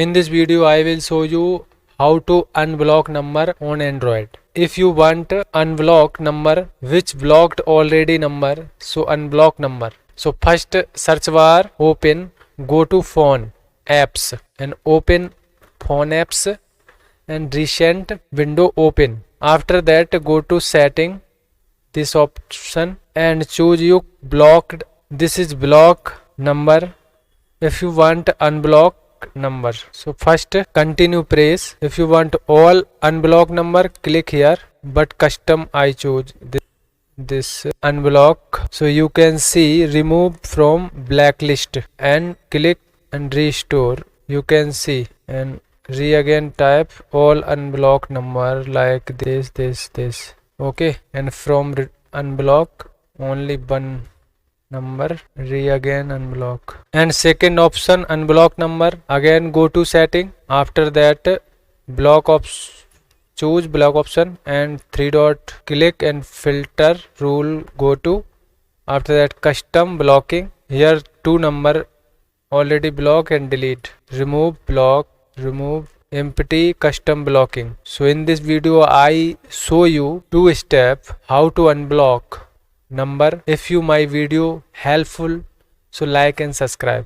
In this video I will show you how to unblock number on Android. If you want unblock number which blocked already number, so unblock number. So first search bar open, go to phone apps and open phone apps and recent window open. After that go to setting, this option, and choose you blocked. This is block number. If you want unblock number, so first continue press. If you want all unblock number, click here, but custom I choose this unblock. So you can see remove from blacklist and click and restore. You can see and again type all unblock number like this. Okay, and from unblock only one number, again unblock. And second option unblock number, again go to setting. After that block choose block option and three dot click and filter rule go to. After that custom blocking, here two number already block and delete. Remove block, remove empty custom blocking. So in this video I show you 2-step how to unblock number. If you my video helpful, so like and subscribe.